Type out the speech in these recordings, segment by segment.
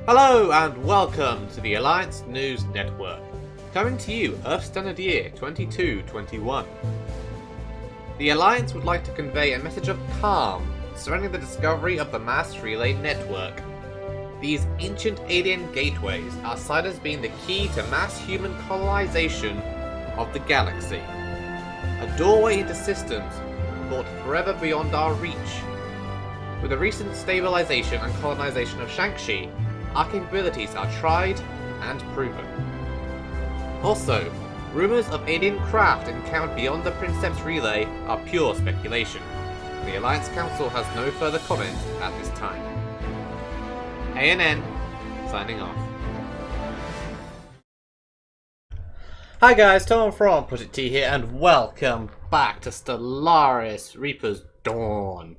Hello and welcome to the Alliance News Network, coming to you Earth Standard Year 2221. The Alliance would like to convey a message of calm surrounding the discovery of the Mass Relay Network. These ancient alien gateways are cited as being the key to mass human colonization of the galaxy. A doorway into systems thought forever beyond our reach. With the recent stabilization and colonization of Shang-Chi, our capabilities are tried and proven. Also, rumours of alien craft encountered beyond the Princeps Relay are pure speculation. The Alliance Council has no further comment at this time. ANN, signing off. Hi guys, Tom from Project T here, and welcome back to Stellaris Reaper's Dawn.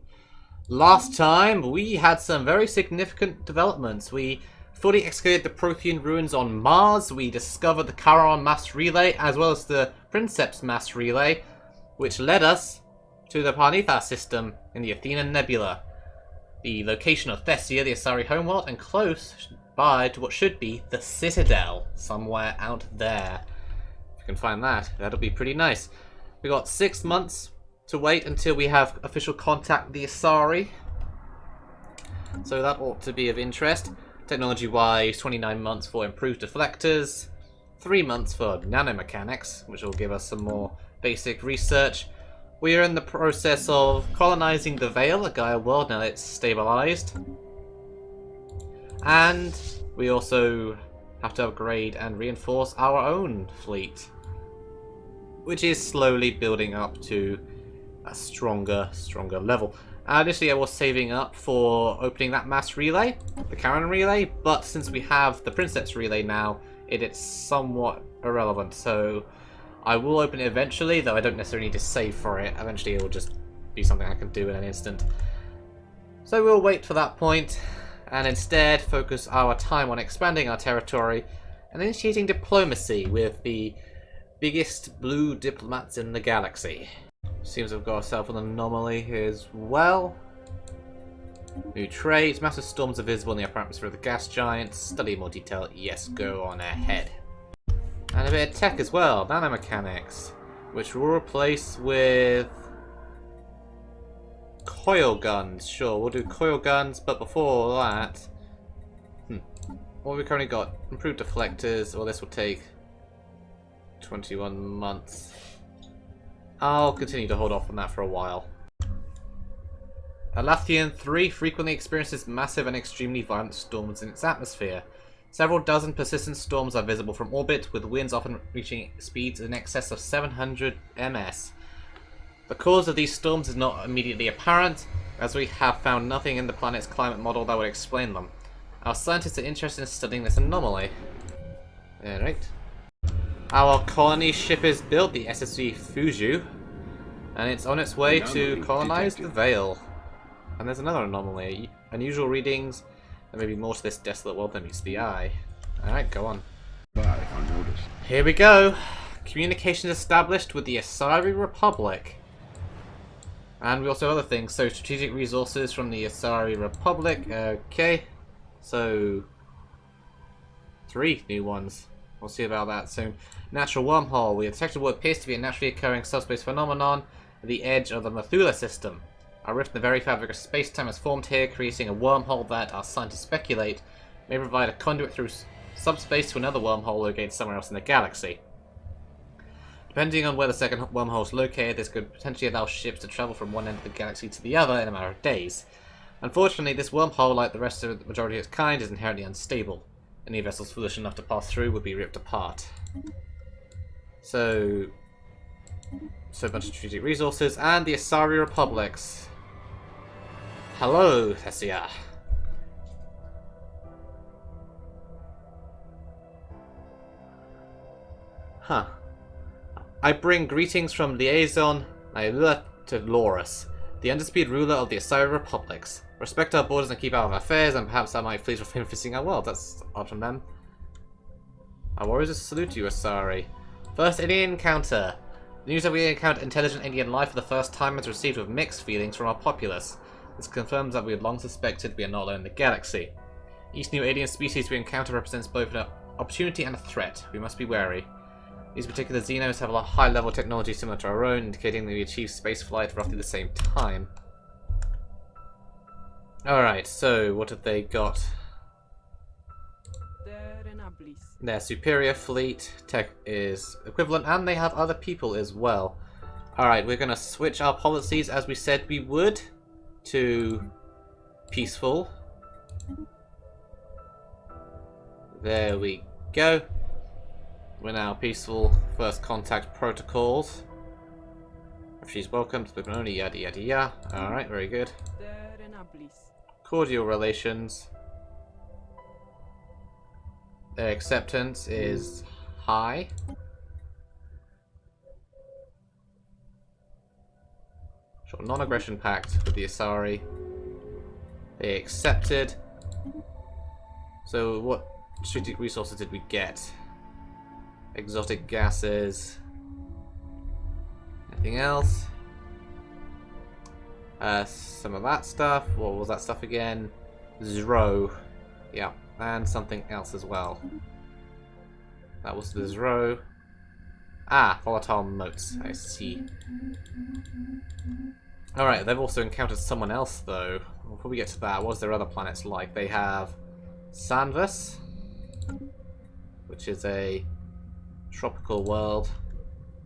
Last time, we had some very significant developments. We fully excavated the Prothean ruins on Mars, we discovered the Charon Mass Relay, as well as the Princeps Mass Relay, which led us to the Parnithas system in the Athena Nebula, the location of Thessia, the Asari homeworld, and close by to what should be the Citadel, somewhere out there. If you can find that, that'll be pretty nice. We got 6 months to wait until we have official contact with the Asari, so that ought to be of interest. Technology-wise, 29 months for improved deflectors, 3 months for nanomechanics, which will give us some more basic research. We are in the process of colonizing the Vale, a Gaia world, now that it's stabilized. And we also have to upgrade and reinforce our own fleet, which is slowly building up to a stronger level. Initially I was saving up for opening that mass relay, the Charon relay, but since we have the Princeps relay now, it's somewhat irrelevant, so I will open it eventually, though I don't necessarily need to save for it. Eventually it will just be something I can do in an instant. So we'll wait for that point, and instead focus our time on expanding our territory and initiating diplomacy with the biggest blue diplomats in the galaxy. Seems we've got ourselves an anomaly here as well. New trait. Massive storms are visible in the upper atmosphere of the gas giants. Study in more detail. Yes, go on ahead. And a bit of tech as well. Nanomechanics, which we'll replace with coil guns. Sure, we'll do coil guns, but before that, what have we currently got? Improved deflectors. Well, this will take 21 months. I'll continue to hold off on that for a while. Alathian 3 frequently experiences massive and extremely violent storms in its atmosphere. Several dozen persistent storms are visible from orbit, with winds often reaching speeds in excess of 700 ms. The cause of these storms is not immediately apparent, as we have found nothing in the planet's climate model that would explain them. Our scientists are interested in studying this anomaly. Alright. Our colony ship is built, the SSV Fuju, and it's on its way to colonize the Vale. And there's another anomaly. Unusual readings. There may be more to this desolate world than meets the eye. Alright, go on. Here we go. Communications established with the Asari Republic. And we also have other things. So, strategic resources from the Asari Republic. Okay. So, 3 new ones. We'll see about that soon. Natural wormhole. We have detected what appears to be a naturally occurring subspace phenomenon at the edge of the Methula system. A rift in the very fabric of space-time has formed here, creating a wormhole that, our scientists speculate, may provide a conduit through subspace to another wormhole located somewhere else in the galaxy. Depending on where the second wormhole is located, this could potentially allow ships to travel from one end of the galaxy to the other in a matter of days. Unfortunately, this wormhole, like the rest of the majority of its kind, is inherently unstable. Any vessels foolish enough to pass through would be ripped apart. So a bunch of strategic resources, and the Asari Republics. Hello, Thessia. Huh. I bring greetings from Liaison Nailua to Loris, the undisputed ruler of the Asari Republics. Respect our borders and keep out of our affairs, and perhaps I might please refrain from visiting our world. That's odd from them. Our warriors salute you, Asari. First alien encounter. The news that we encountered intelligent alien life for the first time is received with mixed feelings from our populace. This confirms that we had long suspected we are not alone in the galaxy. Each new alien species we encounter represents both an opportunity and a threat. We must be wary. These particular Xenos have a high-level technology similar to our own, indicating that we achieve spaceflight at roughly the same time. Alright, so what have they got? Their superior fleet tech is equivalent, and they have other people as well. Alright, we're going to switch our policies as we said we would to peaceful. There we go. We're now peaceful. First contact protocols. She's welcome to the only yada yada yada. Alright, very good. Cordial relations. Their acceptance is high. Sure, non-aggression pact with the Asari. They accepted. So what strategic resources did we get? Exotic gases. Anything else? Some of that stuff. What was that stuff again? Zro. Yeah, and something else as well. That was the Zro. Ah, volatile motes. I see. Alright, they've also encountered someone else though. Before we get to that, what was their other planets like? They have Sanvas, which is a tropical world.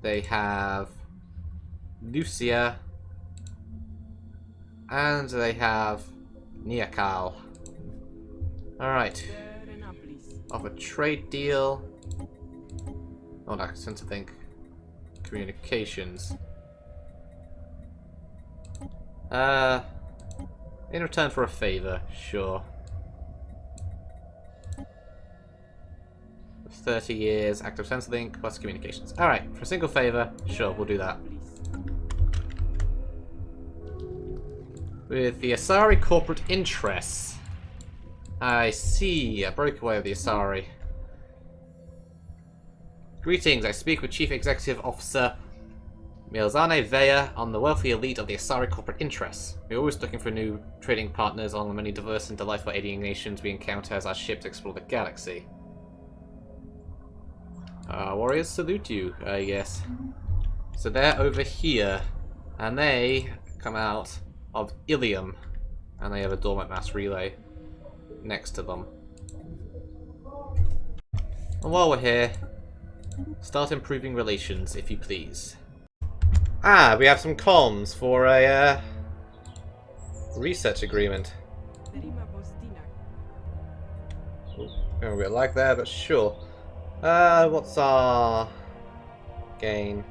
They have Lucia, and they have Niakal. Alright. Of a trade deal. Oh, no, sense to think. Communications. In return for a favor, sure. 30 years, active sense link, plus communications. Alright, for a single favor, sure, we'll do that. With the Asari corporate interests. I see, a breakaway of the Asari. Greetings, I speak with Chief Executive Officer Milzane Veya on the wealthy elite of the Asari corporate interests. We're always looking for new trading partners among the many diverse and delightful alien nations we encounter as our ships explore the galaxy. Warriors salute you, yes. So they're over here, and they come out of Ilium, and they have a dormant mass relay next to them. And while we're here, start improving relations, if you please. Ah, we have some comms for a research agreement. Ooh, a bit like there, but sure. What's our gain?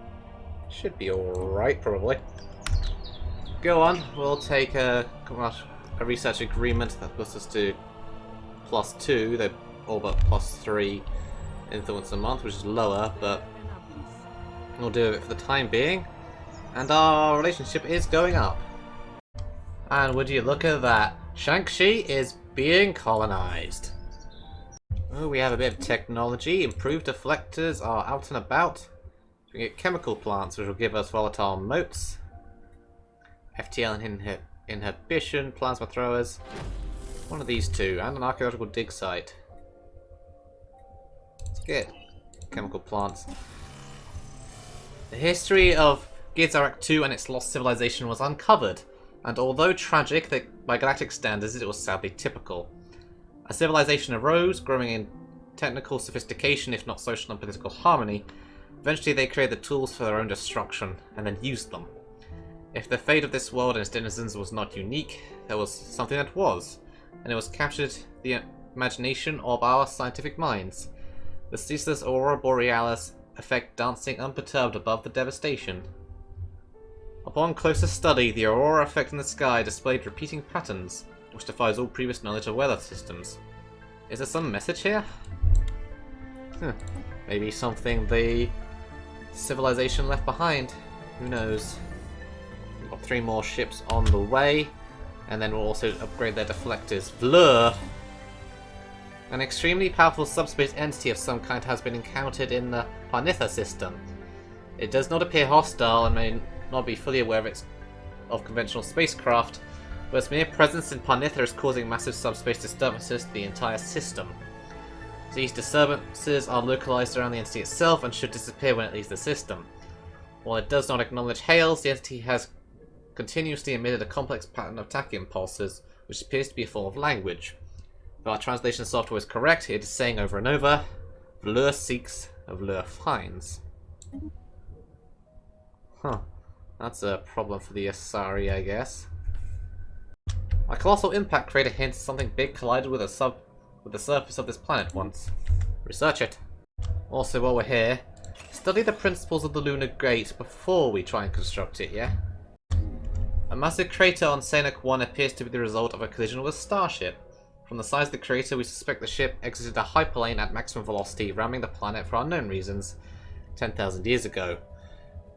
Should be alright, probably. Go on, we'll take a research agreement that puts us to +2, they're all but +3 influence a month, which is lower, but we'll do it for the time being. And our relationship is going up. And would you look at that, Shang-Chi is being colonized. Oh, we have a bit of technology. Improved deflectors are out and about. We get chemical plants, which will give us volatile motes. FTL inhibition, plasma throwers. One of these two, and an archaeological dig site. Let's get chemical plants. The history of Gizarek 2 and its lost civilization was uncovered, and although tragic, by galactic standards it was sadly typical. A civilization arose, growing in technical sophistication if not social and political harmony. Eventually they created the tools for their own destruction, and then used them. If the fate of this world and its denizens was not unique, there was something that was, and it was captured the imagination of our scientific minds. The ceaseless aurora borealis effect dancing unperturbed above the devastation. Upon closer study, the aurora effect in the sky displayed repeating patterns, which defies all previous knowledge of weather systems. Is there some message here? Maybe something the civilization left behind. Who knows? We've got 3 more ships on the way, and then we'll also upgrade their deflectors. Blur! An extremely powerful subspace entity of some kind has been encountered in the Parnitha system. It does not appear hostile and may not be fully aware of conventional spacecraft, but its mere presence in Parnitha is causing massive subspace disturbances to the entire system. These disturbances are localized around the entity itself and should disappear when it leaves the system. While it does not acknowledge hails, the entity has continuously emitted a complex pattern of tachy impulses, which appears to be a form of language. If our translation software is correct, it is saying over and over, Vleur seeks, Vleur finds. Huh. That's a problem for the Asari, I guess. A colossal impact crater hints something big collided with the surface of this planet once. Research it. Also, while we're here, study the principles of the lunar gate before we try and construct it, yeah? A massive crater on Senek 1 appears to be the result of a collision with a starship. From the size of the crater, we suspect the ship exited a hyperlane at maximum velocity, ramming the planet for unknown reasons 10,000 years ago.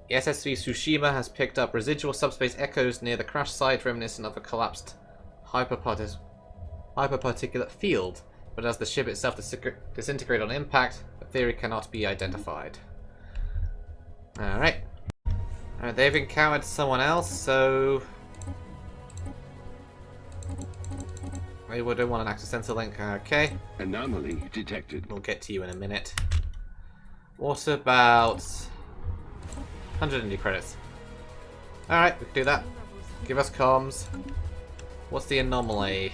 The SSV Tsushima has picked up residual subspace echoes near the crash site reminiscent of a collapsed hyperparticulate field, but as the ship itself disintegrated on impact, the theory cannot be identified. Alright. They've encountered someone else, so we don't want an active sensor link. Okay. Anomaly detected. We'll get to you in a minute. What about 100 credits? Alright, we can do that. Give us comms. What's the anomaly?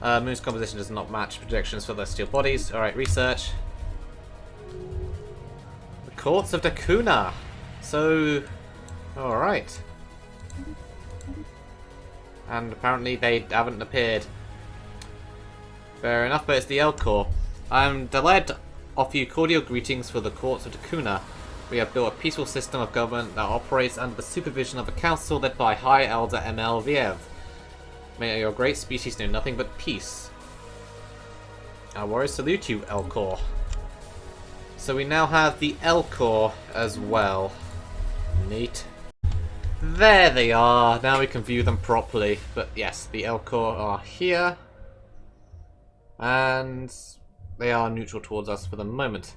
Moon's composition does not match projections for the steel bodies. Alright, research. The Courts of Dakuna. So, alright. And apparently they haven't appeared. Fair enough, but it's the Elcor. I'm delighted to offer you cordial greetings for the Courts of Dakuna. We have built a peaceful system of government that operates under the supervision of a council led by High Elder ML Viev. May your great species know nothing but peace. Our warriors salute you, Elcor. So we now have the Elcor as well. Neat. There they are. Now we can view them properly. But yes, the Elcor are here. And they are neutral towards us for the moment.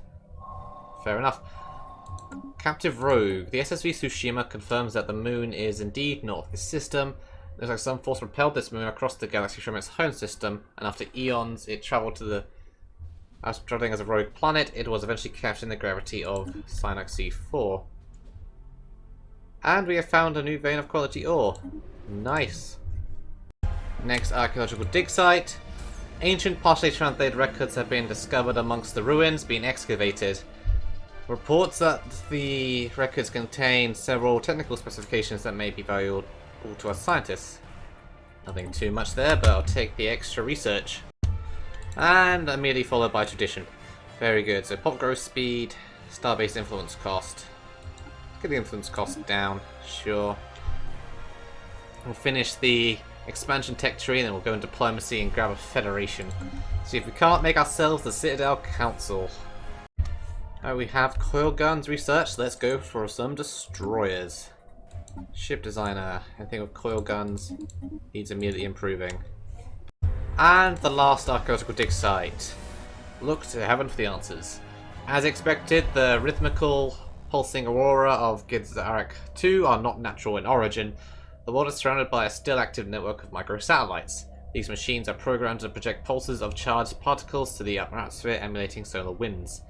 Fair enough. Captive Rogue. The SSV Tsushima confirms that the moon is indeed not this system. Looks like some force propelled this moon across the galaxy from its home system, and after eons it travelled to the... As travelling as a rogue planet, it was eventually captured in the gravity of Sinox C4. And we have found a new vein of quality ore. Nice. Next archaeological dig site. Ancient, partially translated records have been discovered amongst the ruins being excavated. Reports that the records contain several technical specifications that may be valuable to us scientists. Nothing too much there, but I'll take the extra research. And immediately followed by tradition. Very good. So pop growth speed, star-based influence cost. Get the influence cost down, sure. We'll finish the expansion tech tree and then we'll go in diplomacy and grab a federation. See if we can't make ourselves the Citadel Council. We have coil guns researched. Let's go for some destroyers. Ship designer. Anything with coil guns needs immediately improving. And the last archaeological dig site. Look to heaven for the answers. As expected, the rhythmical pulsing aurora of Gidzarak 2 are not natural in origin. The world is surrounded by a still active network of microsatellites. These machines are programmed to project pulses of charged particles to the atmosphere, emulating solar winds.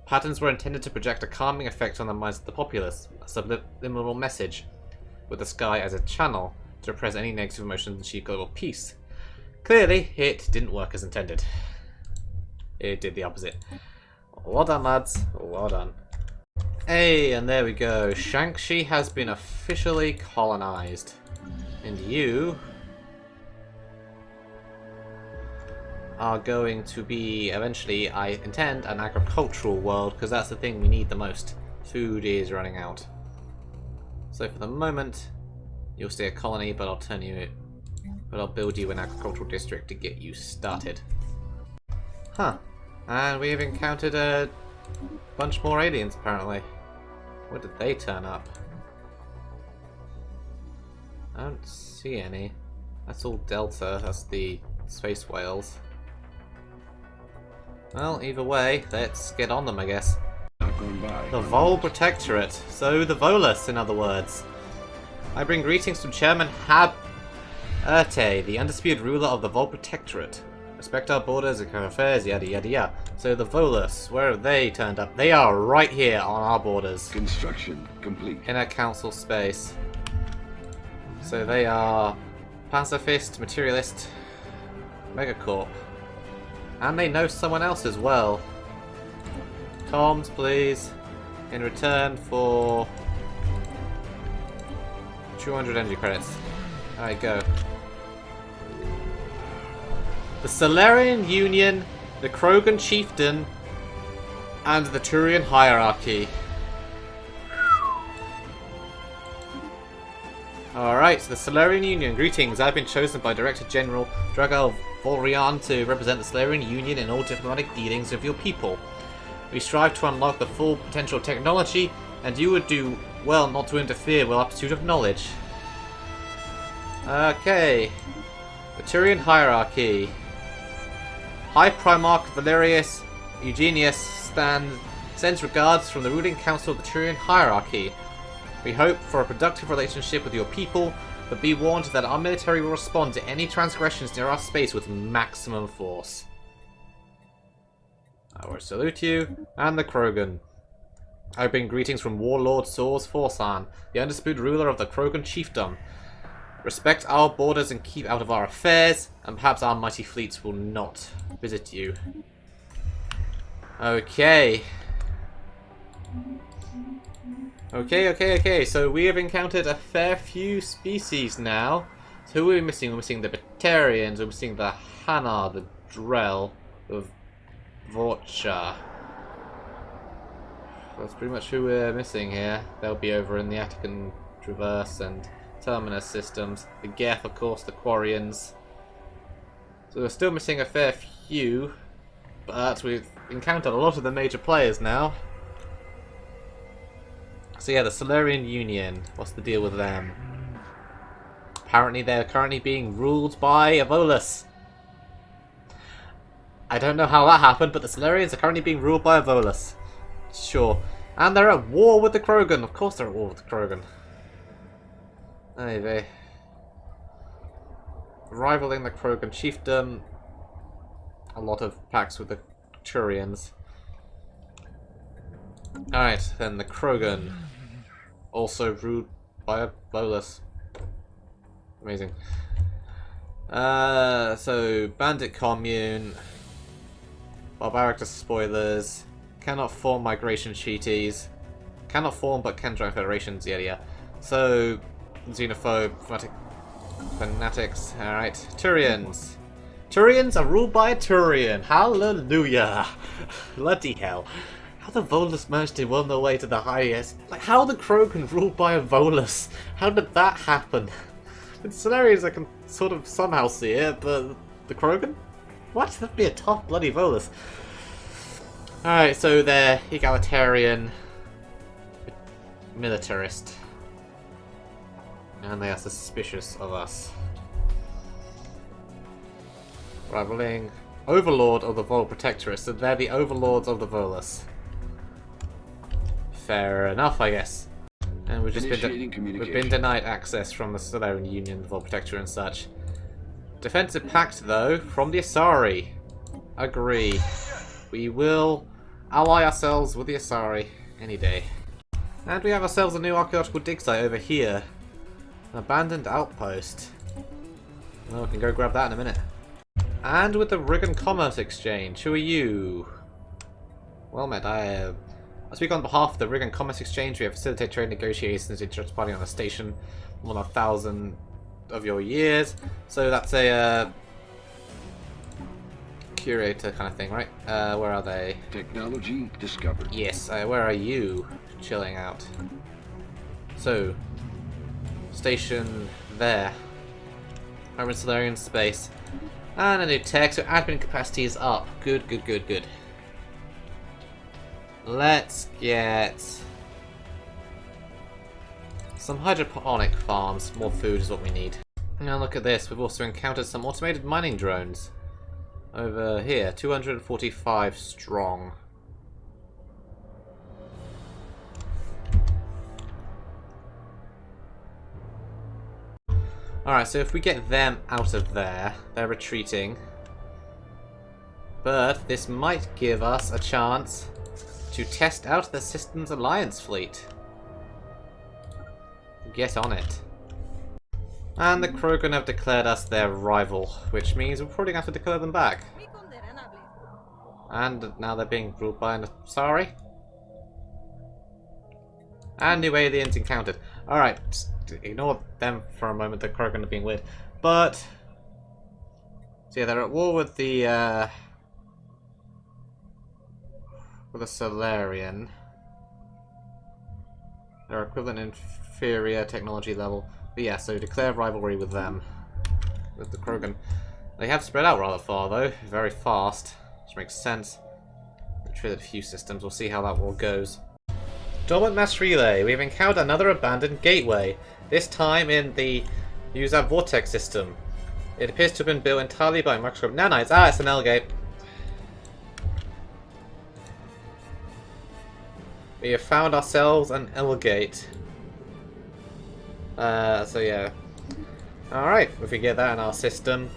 Patterns were intended to project a calming effect on the minds of the populace, a subliminal message, with the sky as a channel to repress any negative emotions and achieve global peace. Clearly, it didn't work as intended. It did the opposite. Well done, lads. Well done. Hey, and there we go. Shang-Chi has been officially colonized. And you are going to be, eventually, I intend, an agricultural world, because that's the thing we need the most. Food is running out. So for the moment, you'll stay a colony, but I'll build you an agricultural district to get you started. Huh. And we have encountered a bunch more aliens, apparently. Where did they turn up? I don't see any. That's all Delta, that's the space whales. Well, either way, let's get on them, I guess. The Vole Protectorate. So, the Volus, in other words. I bring greetings from Chairman Erte, the undisputed ruler of the Vole Protectorate. Respect our borders and current affairs, yada yada yada. So the Volus, where have they turned up? They are right here on our borders. Construction complete. In our council space. So they are pacifist, materialist, megacorp. And they know someone else as well. Comms, please. In return for 200 energy credits. Alright, go. The Stellaris Union, the Krogan Chieftain, and the Turian Hierarchy. Alright, the Stellaris Union. Greetings, I've been chosen by Director General Dragal Volrian to represent the Stellaris Union in all diplomatic dealings with your people. We strive to unlock the full potential of technology, and you would do well not to interfere with our pursuit of knowledge. Okay. The Turian Hierarchy. High Primarch Valerius Eugenius sends regards from the ruling council of the Turian Hierarchy. We hope for a productive relationship with your people, but be warned that our military will respond to any transgressions near our space with maximum force. I will salute you, and the Krogan. I bring greetings from Warlord Sors Forsan, the undisputed ruler of the Krogan chiefdom. Respect our borders and keep out of our affairs, and perhaps our mighty fleets will not visit you. Okay. Okay, so we have encountered a fair few species now. So who are we missing? We're missing the Batarians, we're missing the Hanar, the Drell, the Vorcha. That's pretty much who we're missing here. They'll be over in the Attican Traverse and Terminus systems. The Geth, of course, the Quarians. So we're still missing a fair few, but we've encountered a lot of the major players now. So yeah, the Stellaris Union. What's the deal with them? Apparently they're currently being ruled by a Volus. I don't know how that happened, but the Stellarians are currently being ruled by a Volus. Sure. And they're at war with the Krogan. Of course they're at war with the Krogan. Anyway. Rivaling the Krogan chiefdom. A lot of pacts with the Turians. Alright, then the Krogan. Also ruled by a Volus. Amazing. So, Bandit Commune. Barbaric Spoilers. Cannot form migration treaties. Cannot form but can join federations, yeah. So, Xenophobe, Fanatics, alright. Turians. Turians are ruled by a Turian. Hallelujah. Bloody hell. How the Volus managed to win their way to the highest. Like, how the Krogan ruled by a Volus? How did that happen? In scenarios I can sort of somehow see it, but the Krogan? What? That'd be a tough bloody Volus. Alright, so they're egalitarian, militarist, and they are suspicious of us. Rivaling Overlord of the Vole Protectorate, so they're the overlords of the Volus. Fair enough, I guess. And we've just been denied access from the Stellaris Union, the Vole Protectorate and such. Defensive pact, though, from the Asari. Agree. We will ally ourselves with the Asari any day. And we have ourselves a new archaeological dig site over here. An abandoned outpost. Well, we can go grab that in a minute. And with the Rigan Commerce Exchange. Who are you? Well met, I speak on behalf of the Rigan Commerce Exchange. We have facilitated trade negotiations with interested party on a station more than 1,000 of your years. So that's a curator kind of thing, right? Where are they? Technology discovered. Yes, where are you? Chilling out. So, station there. I'm in Solarian space. And a new tech, so admin capacity is up. Good. Let's get some hydroponic farms. More food is what we need. Now look at this. We've also encountered some automated mining drones. Over here, 245 strong. Alright, so if we get them out of there, they're retreating. But this might give us a chance to test out the Systems Alliance fleet. Get on it. And the Krogan have declared us their rival, which means we're probably going to have to declare them back. And now they're being ruled by an asari. And new aliens encountered. Alright, ignore them for a moment, the Krogan are being weird. But, so yeah, they're at war with the Solarian. Their equivalent inferior technology level. But yeah, so declare rivalry with them. With the Krogan. They have spread out rather far though, very fast. Which makes sense. We've traded a few systems, we'll see how that war goes. Dormant mass relay. We've encountered another abandoned gateway. This time in the User Vortex system. It appears to have been built entirely by microscope nanites. Ah, it's an L gate. We have found ourselves an L gate. So yeah. Alright, if we get that in our system,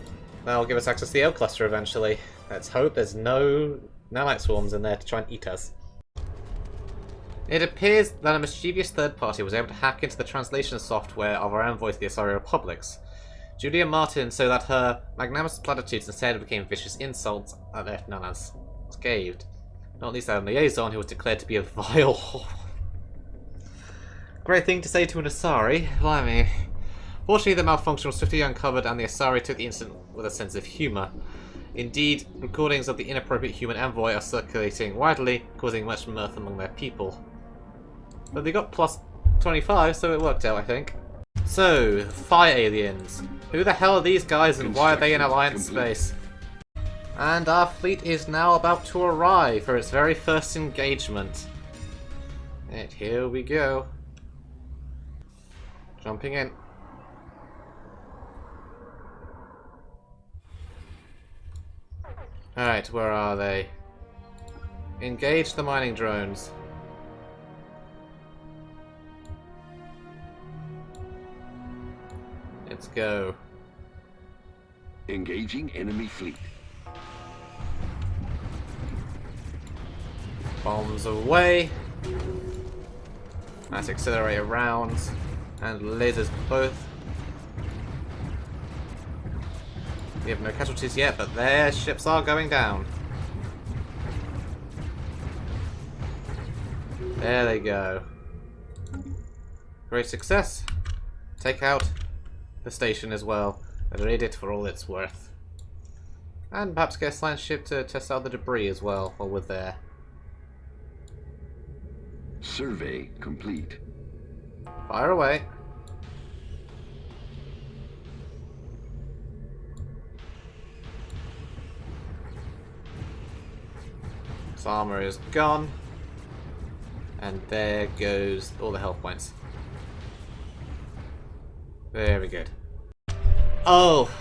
that'll give us access to the L cluster eventually. Let's hope there's no nanite swarms in there to try and eat us. It appears that a mischievous third party was able to hack into the translation software of our envoy to the Asari Republics. Julia Martin, so that her magnanimous platitudes instead became vicious insults that left none unscathed. Not least our liaison, who was declared to be a vile great thing to say to an Asari, blimey. Fortunately, the malfunction was swiftly uncovered and the Asari took the incident with a sense of humour. Indeed, recordings of the inappropriate human envoy are circulating widely, causing much mirth among their people. But they got plus 25, so it worked out, I think. So, fire aliens. Who the hell are these guys and why are they in Alliance space? And our fleet is now about to arrive for its very first engagement. And here we go. Jumping in. Alright, where are they? Engage the mining drones. Let's go. Engaging enemy fleet. Bombs away. Mass accelerator rounds. And lasers both. We have no casualties yet, but their ships are going down. There they go. Great success. Take out the station as well. And raid it for all it's worth. And perhaps get a science ship to test out the debris as well while we're there. Survey complete. Fire away. This armor is gone. And there goes all the health points. Very good. Oh,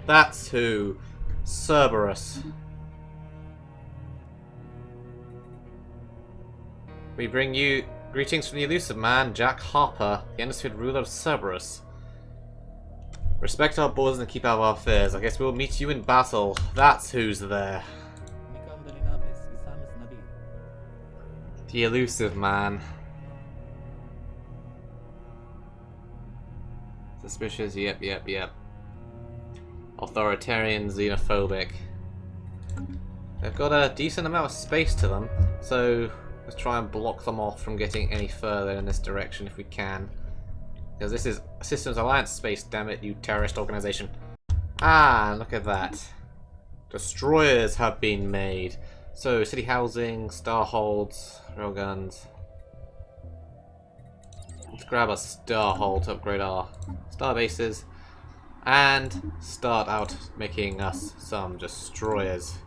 that's who. Cerberus. We bring you greetings from the elusive man, Jack Harper, the undisputed ruler of Cerberus. Respect our borders and keep out of our affairs. I guess we'll meet you in battle. That's who's there. The elusive man. Suspicious, yep. Authoritarian, xenophobic. They've got a decent amount of space to them, so let's try and block them off from getting any further in this direction if we can. Because this is Systems Alliance space, damn it, you terrorist organization. Ah, look at that. Destroyers have been made. So, city housing, star holds, railguns. Let's grab a star hold to upgrade our star bases. And start out making us some destroyers.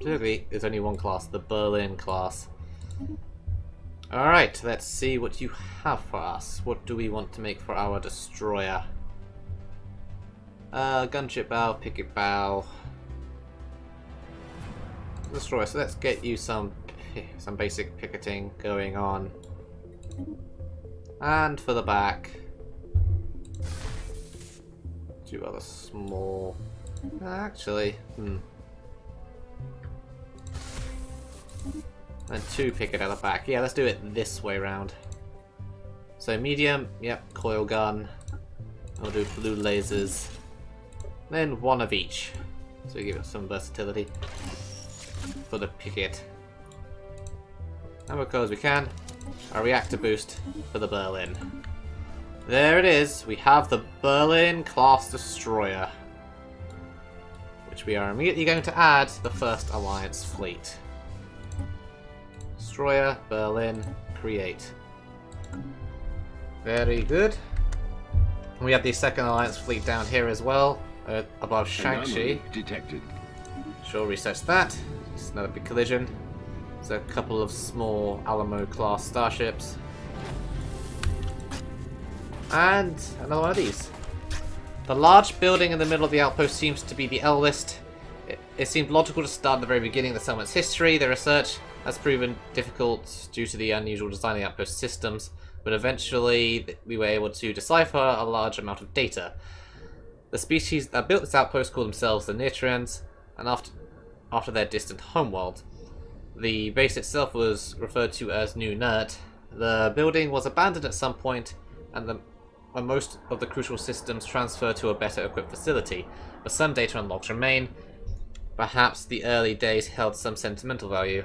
Clearly, there's only one class, the Berlin class. Alright, let's see what you have for us. What do we want to make for our destroyer? Gunship bow, picket bow. Destroyer, so let's get you some basic picketing going on. And for the back, Two other small... Actually, And two pick it at the back. Yeah, let's do it this way round. So medium, yep, coil gun. I'll do blue lasers. Then one of each. So we give it some versatility for the picket. And because we can, a reactor boost for the Berlin. There it is. We have the Berlin class destroyer, which we are immediately going to add to the first Alliance fleet. Destroyer, Berlin, create. Very good. We have the second Alliance fleet down here as well, above Shang-Chi. Anomaly detected. Sure, research that. It's another big collision. There's a couple of small Alamo class starships. And another one of these. The large building in the middle of the outpost seems to be the eldest. It seemed logical to start at the very beginning of the settlement's history. The research has proven difficult due to the unusual design of the outpost systems, but eventually we were able to decipher a large amount of data. The species that built this outpost called themselves the Nitrians, and after their distant homeworld. The base itself was referred to as New Nert. The building was abandoned at some point, and most of the crucial systems transferred to a better equipped facility, but some data and logs remain. Perhaps the early days held some sentimental value.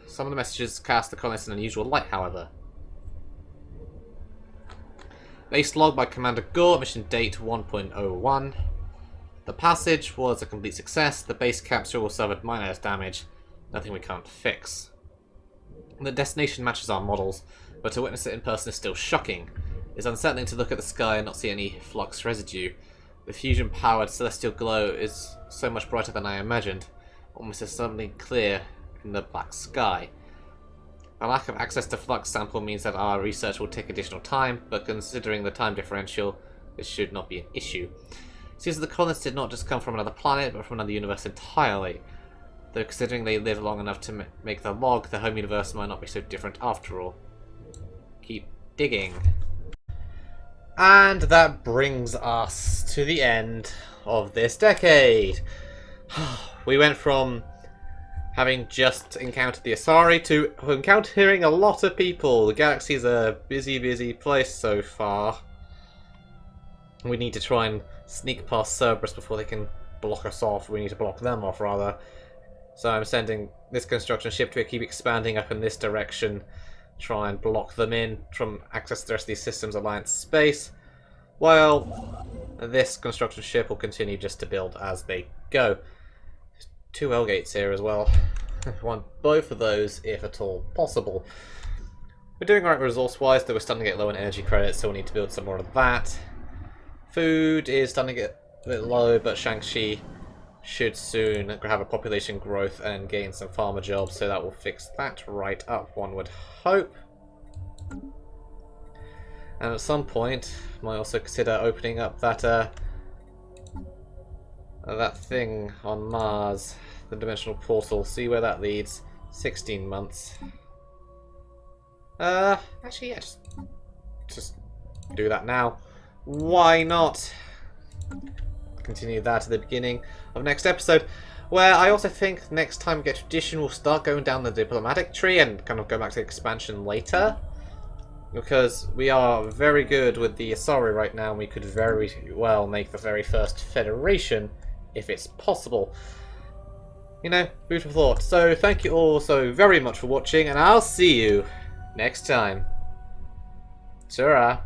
Some of the messages cast the colonists in an unusual light, however. Base log by Commander Gore, mission date 1.01. The passage was a complete success. The base capsule suffered minor damage. Nothing we can't fix. The destination matches our models, but to witness it in person is still shocking. It's unsettling to look at the sky and not see any flux residue. The fusion-powered celestial glow is so much brighter than I imagined, almost as something clear in the black sky. A lack of access to flux sample means that our research will take additional time, but considering the time differential, this should not be an issue. It seems that the colonists did not just come from another planet, but from another universe entirely. Though considering they lived long enough to make the log, the home universe might not be so different after all. Keep digging. And that brings us to the end of this decade. We went from having just encountered the Asari to encountering a lot of people. The galaxy is a busy, busy place so far. We need to try and sneak past Cerberus before they can block us off. We need to block them off, rather. So I'm sending this construction ship to keep expanding up in this direction. Try and block them in from access to the rest of these systems' Alliance space. While this construction ship will continue just to build as they go. There's two L gates here as well. I want both of those if at all possible. We're doing alright resource-wise, though we're starting to get low on energy credits, so we need to build some more of that. Food is starting to get a bit low, but Shang-Chi should soon have a population growth and gain some farmer jobs, so that will fix that right up, one would hope. And at some point, might also consider opening up that thing on Mars, the dimensional portal. See where that leads. 16 months. Actually, yeah, just do that now. Why not? Continue that at the beginning of next episode, where I also think next time we get tradition, we'll start going down the diplomatic tree and kind of go back to expansion later. Because we are very good with the Asari right now, and we could very well make the very first Federation, if it's possible. You know, food for thought. So thank you all so very much for watching, and I'll see you next time. Ta-ra.